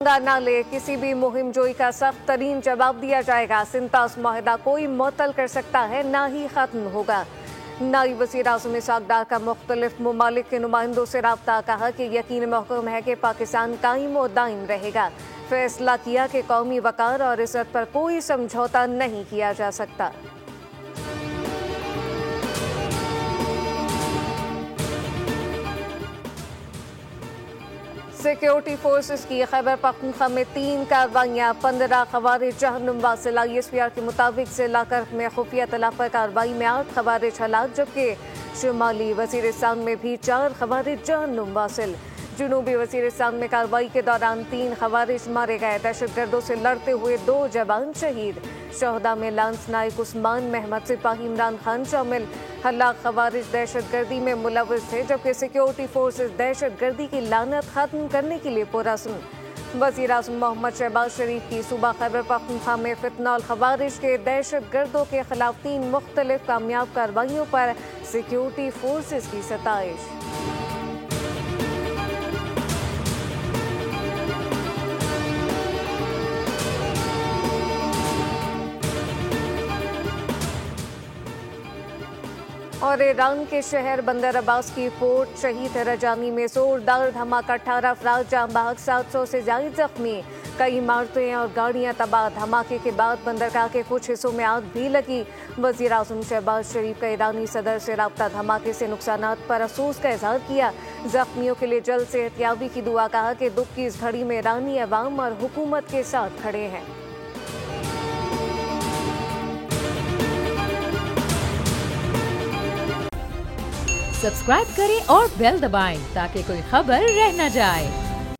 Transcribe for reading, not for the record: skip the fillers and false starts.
न ले किसी भी मुहिम जोई का सख्त तरीन जवाब दिया जाएगा। सिंतास माहिदा कोई मुअत्तल कर सकता है ना ही खत्म होगा। नायब वज़ीर आज़म इसहाक़ डार का मुख्तलिफ ममालिक के नुमाइंदों से राब्ता, कहा कि यकीन महकूम है कि पाकिस्तान कायम और दायम रहेगा। फैसला किया कि कौमी वक़ार और इज़्ज़त पर कोई समझौता नहीं किया जा सकता। सिक्योरिटी फोर्सेस की खैबर पख्तूनख्वा में 3 कार्रवाइयाँ, 15 खवारिज जहन्नुम वासिल। ISPR के मुताबिक जिला कर्क में खुफिया तला पर कार्रवाई में 8 खवारिज हलाक, जबकि शुमाली वज़ीरिस्तान में भी 4 खवारिज जहन्नुम वासिल। जनूबी वज़ीरिस्तान में कार्रवाई के दौरान 3 खवारिज मारे गए। दहशतगर्दों से लड़ते हुए 2 जवान शहीद। शहदा में लांस नायक उस्मान महमद सिपाही इमरान खान शामिल। हलाक खवारिज दहशतगर्दी में मुलव्वस थे, जबकि सिक्योरिटी फोर्सेस दहशतगर्दी की लानत खत्म करने के लिए पुरअज़्म। वज़ीर आज़म मोहम्मद शहबाज शरीफ की सूबा खैबर पख्तूनख्वा में फितनल खवारिज के दहशतगर्दों के खिलाफ 3 मुख्तलिफ कामयाब कार्रवाइयों पर सिक्योरिटी फोर्सेस की सताइश। और ईरान के शहर बंदर अब्बास की पोर्ट शहीद रजानी में जोरदार धमाका, 18 अफराद जाँ बहक, 700 से ज्यादा जख्मी। कई इमारतें और गाड़ियां तबाह। धमाके के बाद बंदरगाह के कुछ हिस्सों में आग भी लगी। वज़ीर आज़म शहबाज शरीफ का ईरानी सदर से राब्ता, धमाके से नुकसानात पर अफसोस का इजहार किया। जख्मियों के लिए जल्द सेहतयाबी की दुआ, कहा कि दुख की इस घड़ी में ईरानी अवाम और हुकूमत के साथ खड़े हैं। सब्सक्राइब करें और बेल दबाएं ताकि कोई खबर रह न जाए।